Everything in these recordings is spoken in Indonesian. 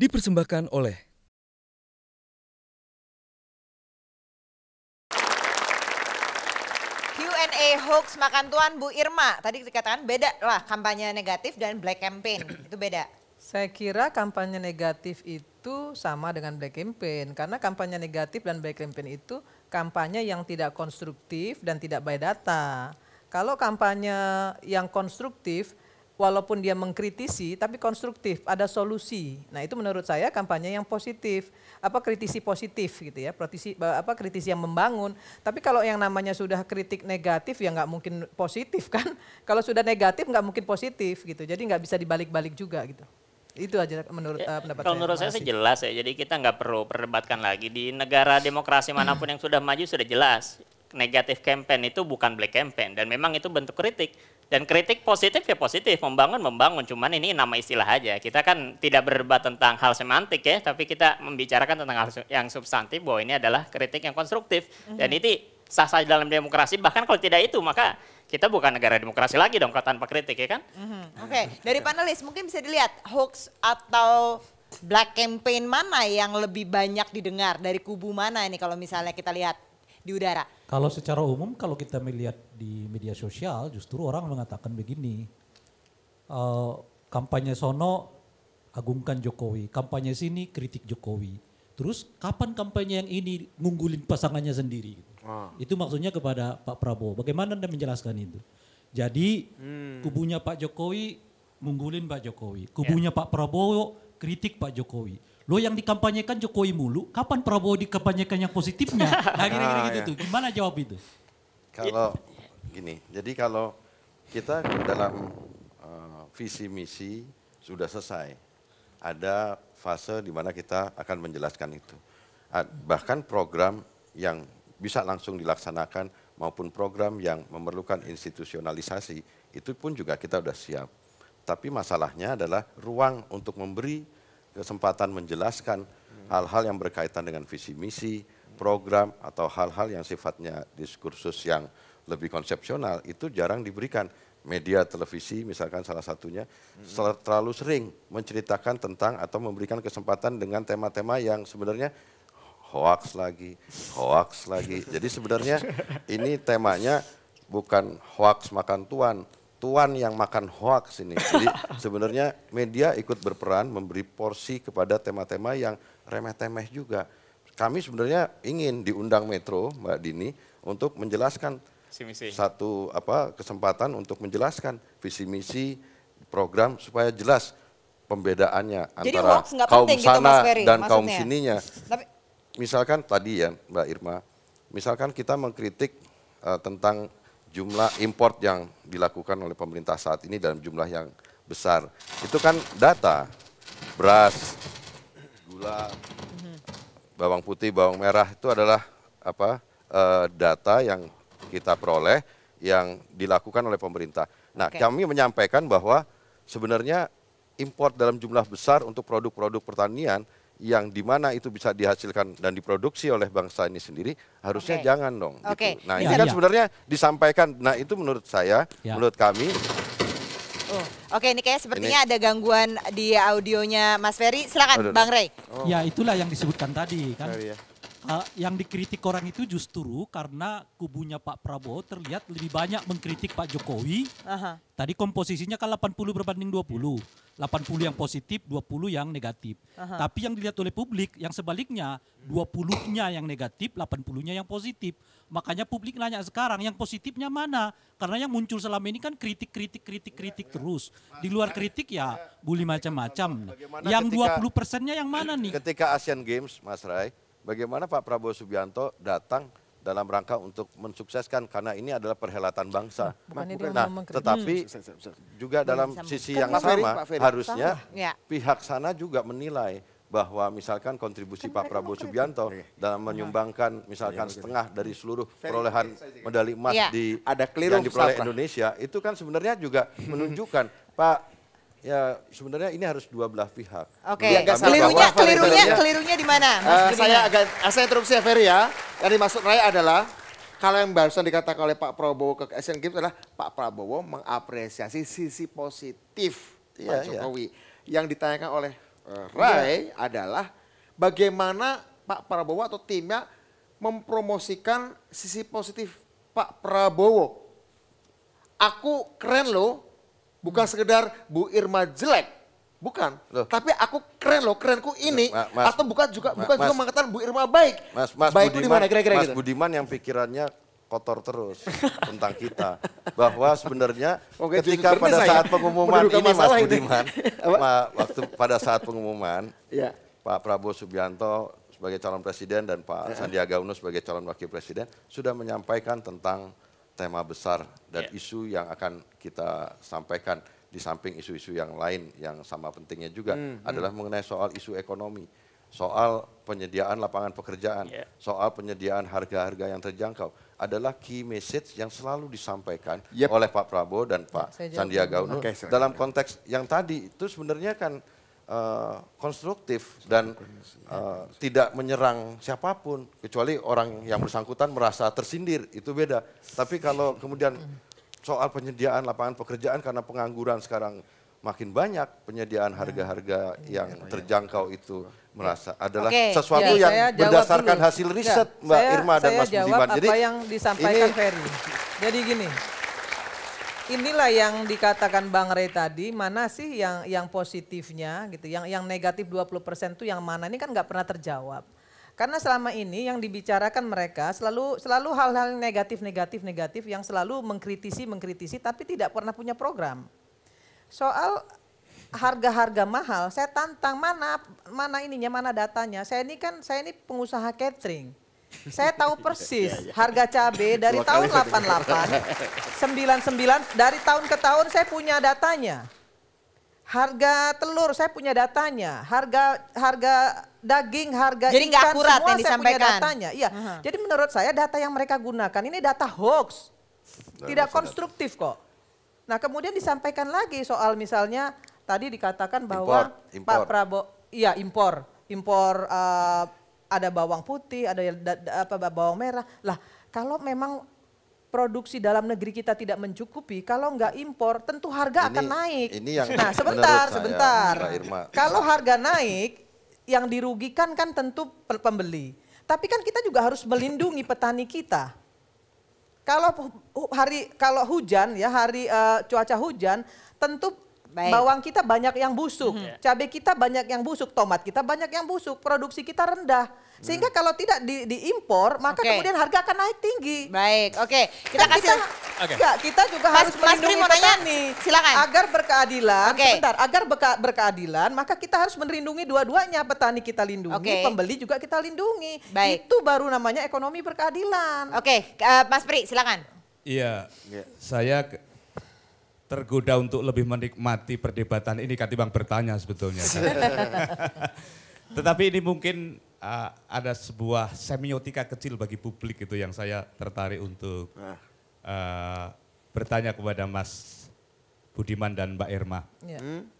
dipersembahkan oleh Q&A hoax makan tuan Bu Irma. Tadi dikatakan beda lah kampanye negatif dan black campaign. Itu beda. Saya kira kampanye negatif itu sama dengan black campaign. Karena kampanye negatif dan black campaign itu kampanye yang tidak konstruktif dan tidak by data. Kalau kampanye yang konstruktif, walaupun dia mengkritisi tapi konstruktif, ada solusi. Nah itu menurut saya kampanye yang positif. Kritisi positif gitu ya, kritisi yang membangun. Tapi kalau yang namanya sudah kritik negatif ya nggak mungkin positif kan. Kalau sudah negatif nggak mungkin positif gitu. Jadi nggak bisa dibalik-balik juga gitu. Itu aja menurut pendapat saya. Kalau menurut saya sih jelas ya, jadi kita nggak perlu perdebatkan lagi. Di negara demokrasi manapun yang sudah maju sudah jelas. Negatif campaign itu bukan black campaign dan memang itu bentuk kritik. Dan kritik positif ya positif, membangun, cuman ini nama istilah aja. Kita kan tidak berdebat tentang hal semantik ya, tapi kita membicarakan tentang hal yang substantif bahwa ini adalah kritik yang konstruktif. Dan itu sah-sah dalam demokrasi, bahkan kalau tidak itu maka kita bukan negara demokrasi lagi dong kalau tanpa kritik ya kan. Oke, dari panelis mungkin bisa dilihat hoax atau black campaign mana yang lebih banyak didengar, dari kubu mana ini kalau misalnya kita lihat di udara. Kalau secara umum kalau kita melihat di media sosial justru orang mengatakan begini, kampanye sono agungkan Jokowi, kampanye sini kritik Jokowi. Terus kapan kampanye yang ini ngunggulin pasangannya sendiri? Itu maksudnya kepada Pak Prabowo. Bagaimana Anda menjelaskan itu? Jadi kubunya Pak Jokowi ngunggulin Pak Jokowi, kubunya Pak Prabowo kritik Pak Jokowi. Lo yang dikampanyekan Jokowi mulu, kapan Prabowo dikampanyekan yang positifnya? Nah kira-kira gitu tuh, gimana jawab itu? Kalau gini, jadi kalau kita dalam visi misi sudah selesai, ada fase di mana kita akan menjelaskan itu. Bahkan program yang bisa langsung dilaksanakan maupun program yang memerlukan institusionalisasi, itu pun juga kita sudah siap. Tapi masalahnya adalah ruang untuk memberi kesempatan menjelaskan hal-hal yang berkaitan dengan visi misi, program atau hal-hal yang sifatnya diskursus yang lebih konsepsional itu jarang diberikan. Media televisi misalkan salah satunya terlalu sering menceritakan tentang atau memberikan kesempatan dengan tema-tema yang sebenarnya hoax lagi. Jadi sebenarnya ini temanya bukan hoax makan tuan yang makan hoax ini. Jadi sebenarnya media ikut berperan memberi porsi kepada tema-tema yang remeh-temeh juga. Kami sebenarnya ingin diundang Metro, Mbak Dini, untuk menjelaskan satu kesempatan untuk menjelaskan visi misi program supaya jelas pembedaannya antara kaum sana gitu, dan kaum sininya. Misalkan tadi ya Mbak Irma, misalkan kita mengkritik tentang jumlah import yang dilakukan oleh pemerintah saat ini dalam jumlah yang besar. Itu kan data, beras, gula, bawang putih, bawang merah itu adalah data yang kita peroleh yang dilakukan oleh pemerintah. Nah, kami menyampaikan bahwa sebenarnya import dalam jumlah besar untuk produk-produk pertanian yang dimana itu bisa dihasilkan dan diproduksi oleh bangsa ini sendiri, harusnya jangan dong. Gitu. Nah ini kan sebenarnya disampaikan, nah itu menurut saya, menurut kami. Oke, ini kayak sepertinya ada gangguan di audionya Mas Ferry, silakan Bang Rey. Ya itulah yang disebutkan tadi kan. Yang dikritik orang itu justru karena kubunya Pak Prabowo terlihat lebih banyak mengkritik Pak Jokowi. Tadi komposisinya kan 80 berbanding 20. 80 yang positif, 20 yang negatif. Tapi yang dilihat oleh publik yang sebaliknya, 20-nya yang negatif, 80-nya yang positif. Makanya publik nanya sekarang yang positifnya mana? Karena yang muncul selama ini kan kritik terus. Di luar kritik ya bully macam-macam. Yang 20%-nya yang mana nih? Ketika Asian Games, Mas Ray, bagaimana Pak Prabowo Subianto datang dalam rangka untuk mensukseskan karena ini adalah perhelatan bangsa. Nah, tetapi juga dalam sisi yang sama harusnya pihak sana juga menilai bahwa misalkan kontribusi Pak Prabowo Subianto dalam menyumbangkan misalkan setengah dari seluruh perolehan medali emas yang diperoleh Indonesia itu kan sebenarnya juga menunjukkan Pak. Ya sebenarnya ini harus dua belah pihak. Oke, kelirunya di mana? Saya interupsi ya Ferry ya. Yang dimaksud Ray adalah kalau yang barusan dikatakan oleh Pak Prabowo ke Asian Games adalah Pak Prabowo mengapresiasi sisi positif Pak Jokowi. Yang ditanyakan oleh Rai adalah bagaimana Pak Prabowo atau timnya mempromosikan sisi positif Pak Prabowo. Aku keren loh, bukan sekedar Bu Irma jelek, bukan. Loh. Tapi aku keren loh, kerenku ini. Mas, atau bukan juga mengatakan Bu Irma baik. Mas baik itu di mana kira-kira Mas gitu? Budiman yang pikirannya kotor terus tentang kita. Bahwa sebenarnya ketika pada saat pengumuman ini Mas Budiman, pada saat pengumuman Ya. Pak Prabowo Subianto sebagai calon presiden dan Pak Sandiaga Uno sebagai calon wakil presiden sudah menyampaikan tentang tema besar dan isu yang akan kita sampaikan di samping isu-isu yang lain yang sama pentingnya juga adalah mengenai soal isu ekonomi, soal penyediaan lapangan pekerjaan, soal penyediaan harga-harga yang terjangkau adalah key message yang selalu disampaikan oleh Pak Prabowo dan Pak Sandiaga Uno dalam konteks yang tadi itu sebenarnya kan konstruktif dan tidak menyerang siapapun kecuali orang yang bersangkutan merasa tersindir, itu beda. Tapi kalau kemudian soal penyediaan lapangan pekerjaan karena pengangguran sekarang makin banyak, penyediaan harga-harga yang terjangkau itu merasa adalah sesuatu yang berdasarkan hasil riset Mbak Irma dan Mas Budiman. Jadi apa yang disampaikan Ferry. Jadi gini, inilah yang dikatakan Bang Ray tadi, mana sih yang positifnya gitu, yang negatif 20% itu yang mana, ini kan nggak pernah terjawab. Karena selama ini yang dibicarakan mereka selalu hal-hal negatif yang selalu mengkritisi tapi tidak pernah punya program. Soal harga-harga mahal, saya tantang mana ininya, mana datanya. Saya ini pengusaha catering. Saya tahu persis harga cabai dari tahun 88, 99, dari tahun ke tahun saya punya datanya. Harga telur saya punya datanya, harga daging, harga jadi ikan akurat semua yang saya disampaikan. punya datanya. Iya. Jadi menurut saya data yang mereka gunakan ini data hoax. Tidak konstruktif kok. Nah, kemudian disampaikan lagi soal misalnya tadi dikatakan bahwa Pak Prabowo impor ada bawang putih, ada bawang merah. Lah, kalau memang produksi dalam negeri kita tidak mencukupi, kalau nggak impor tentu harga akan naik. Nah, sebentar. Kalau harga naik, yang dirugikan kan tentu pembeli. Tapi kan kita juga harus melindungi petani kita. Kalau hujan cuaca hujan, tentu bawang kita banyak yang busuk, cabai kita banyak yang busuk, tomat kita banyak yang busuk, produksi kita rendah. Sehingga kalau tidak diimpor, maka kemudian harga akan naik tinggi. Baik, kita kasih. Kita juga harus melindungi petani. Silakan. Agar berkeadilan, agar berkeadilan, maka kita harus melindungi dua-duanya. Petani kita lindungi, pembeli juga kita lindungi. Itu baru namanya ekonomi berkeadilan. Mas Pri, silakan. Iya, saya tergoda untuk lebih menikmati perdebatan ini ketimbang bertanya sebetulnya. Tetapi ini mungkin ada sebuah semiotika kecil bagi publik itu yang saya tertarik untuk bertanya kepada Mas Budiman dan Mbak Irma.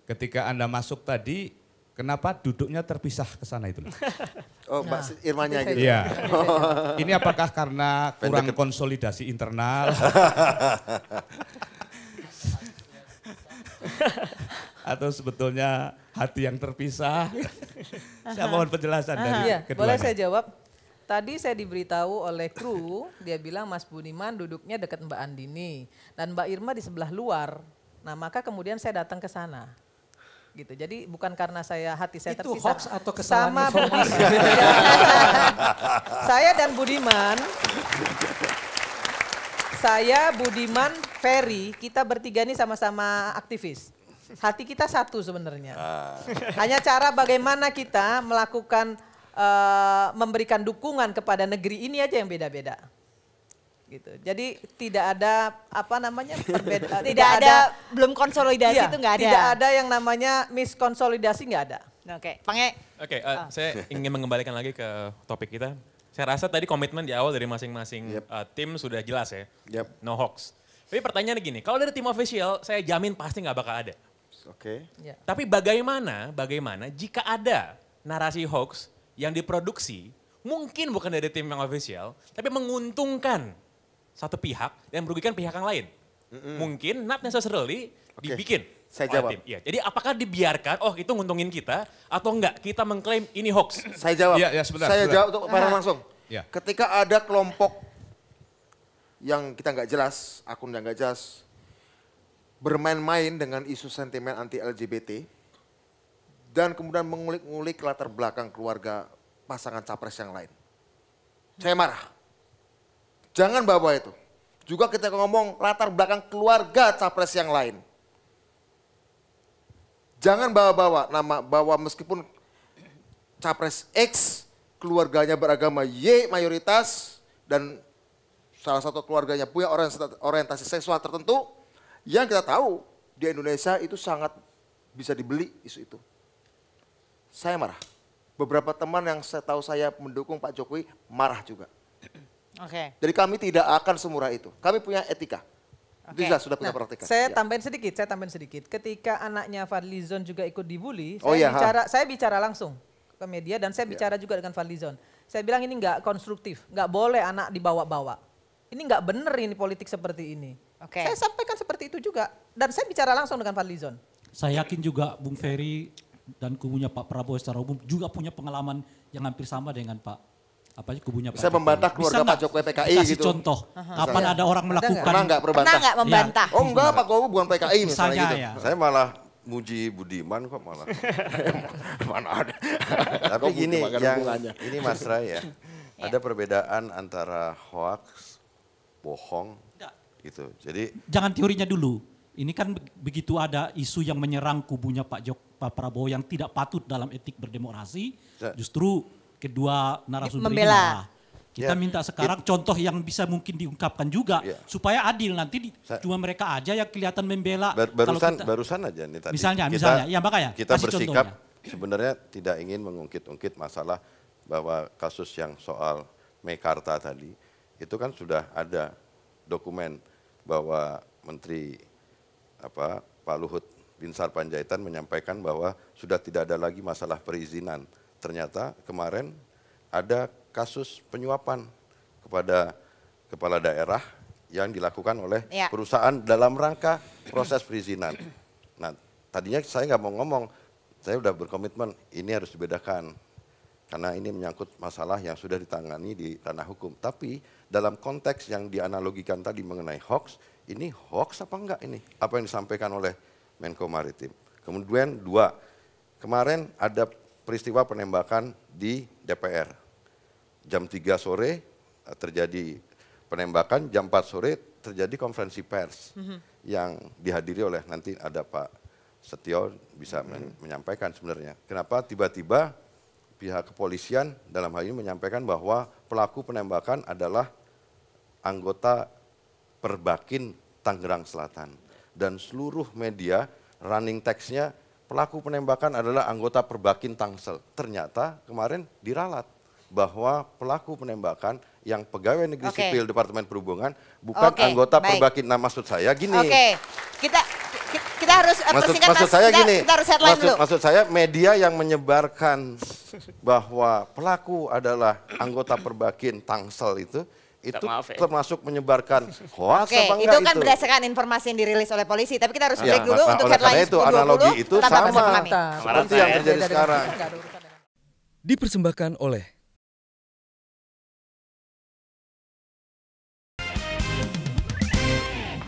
Ketika Anda masuk tadi, kenapa duduknya terpisah ke sana itu? Oh, Mbak Irmanya gitu. Iya. Ini apakah karena kurang konsolidasi internal? Atau sebetulnya hati yang terpisah? Saya mohon penjelasan dari keduanya. Boleh saya jawab? Tadi saya diberitahu oleh kru, dia bilang Mas Budiman duduknya dekat Mbak Andini dan Mbak Irma di sebelah luar. Nah, maka kemudian saya datang ke sana. Gitu. Jadi bukan karena hati saya terpisah. Itu hoax atau kesalahan informasi? Saya dan Budiman, Ferry, kita bertiga ini sama-sama aktivis. Hati kita satu sebenarnya. Hanya cara bagaimana kita melakukan, memberikan dukungan kepada negeri ini aja yang beda-beda. Gitu. Jadi tidak ada perbedaan. Tidak ada belum konsolidasi itu nggak ada. Tidak ada yang namanya miskonsolidasi, nggak ada. Saya ingin mengembalikan lagi ke topik kita. Saya rasa tadi komitmen di awal dari masing-masing tim sudah jelas ya. No hoax. Tapi pertanyaannya gini, kalau dari tim official saya jamin pasti nggak bakal ada. Tapi bagaimana jika ada narasi hoax yang diproduksi, mungkin bukan dari tim yang official, tapi menguntungkan satu pihak dan merugikan pihak yang lain. Mungkin not necessarily dibikin. Saya jawab. Iya. Jadi apakah dibiarkan, oh itu nguntungin kita, atau enggak kita mengklaim ini hoax? Saya jawab. Ya, sebentar, Saya sebentar. jawab untuk Pak Herman langsung. Ya. Ketika ada kelompok yang kita nggak jelas, akun yang nggak jelas, bermain-main dengan isu sentimen anti-LGBT, dan kemudian mengulik-ngulik latar belakang keluarga pasangan capres yang lain. Saya marah. Jangan bawa itu. Juga kita ngomong latar belakang keluarga capres yang lain. Jangan bawa-bawa nama bahwa meskipun capres X keluarganya beragama Y mayoritas dan salah satu keluarganya punya orientasi seksual tertentu, yang kita tahu di Indonesia itu sangat bisa dibeli isu itu. Saya marah. Beberapa teman yang saya tahu saya mendukung Pak Jokowi marah juga. Oke. Jadi kami tidak akan semurah itu. Kami punya etika. Oke. Itu sudah punya praktek. Saya Ya. tambahin sedikit. Ketika anaknya Fadlizon juga ikut dibully, Oh, iya, saya bicara langsung ke media dan saya bicara juga dengan Fadlizon. Saya bilang ini nggak konstruktif, nggak boleh anak dibawa-bawa. Ini nggak bener ini politik seperti ini. Oke. Saya sampaikan seperti itu juga dan saya bicara langsung dengan Fadlizon. Saya yakin juga Bung Ferry dan kubunya Pak Prabowo secara umum juga punya pengalaman yang hampir sama dengan kubunya Pak Saya Jokowi. membantah keluarga Bisa Pak nggak Jokowi PKI kasih gitu. contoh, kapan ada orang melakukan. Pernah nggak Pernah berbantah? nggak membantah? Oh enggak, Pak Jokowi bukan PKI misalnya Misalnya gitu. ya. Saya malah muji Budiman kok malah. Mana ada. Tapi Kok gini, Budiman, nggak ada yang hubungannya. ini Mas Ray ya, ada perbedaan antara hoax, bohong, gitu. Jadi Jangan teorinya dulu. Ini kan begitu ada isu yang menyerang kubunya Pak Prabowo yang tidak patut dalam etik berdemokrasi, justru kedua narasumber ini Membela. marah. Kita minta sekarang contoh yang bisa mungkin diungkapkan juga supaya adil nanti cuma mereka aja yang kelihatan membela. barusan aja nih tadi. Misalnya, ya makanya. Kita kasih bersikap contohnya. sebenarnya tidak ingin mengungkit-ungkit masalah bahwa kasus yang soal Meikarta tadi itu kan sudah ada dokumen bahwa Menteri Pak Luhut Binsar Panjaitan menyampaikan bahwa sudah tidak ada lagi masalah perizinan. Ternyata kemarin ada kasus penyuapan kepada kepala daerah yang dilakukan oleh perusahaan dalam rangka proses perizinan. Nah, tadinya saya nggak mau ngomong, saya udah berkomitmen ini harus dibedakan karena ini menyangkut masalah yang sudah ditangani di ranah hukum. Tapi dalam konteks yang dianalogikan tadi mengenai hoax, ini hoax apa enggak ini? Apa yang disampaikan oleh Menko Maritim. Kemudian dua, kemarin ada peristiwa penembakan di DPR. Jam 3 sore terjadi penembakan, jam 4 sore terjadi konferensi pers yang dihadiri oleh nanti ada Pak Setio bisa menyampaikan sebenarnya. Kenapa tiba-tiba pihak kepolisian dalam hal ini menyampaikan bahwa pelaku penembakan adalah anggota Perbakin Tangerang Selatan. Dan seluruh media running text-nya pelaku penembakan adalah anggota Perbakin Tangsel. Ternyata kemarin diralat bahwa pelaku penembakan yang pegawai negeri sipil Departemen Perhubungan bukan anggota Perbakin. Nah maksud saya gini. Kita harus maksud saya gini. Kita harus headline dulu. Maksud saya media yang menyebarkan bahwa pelaku adalah anggota Perbakin Tangsel itu termasuk menyebarkan hoax apa enggak itu kan berdasarkan informasi yang dirilis oleh polisi. Tapi kita harus break dulu untuk headline 10.20. Analogi itu sama kami. seperti yang terjadi sekarang. Dipersembahkan oleh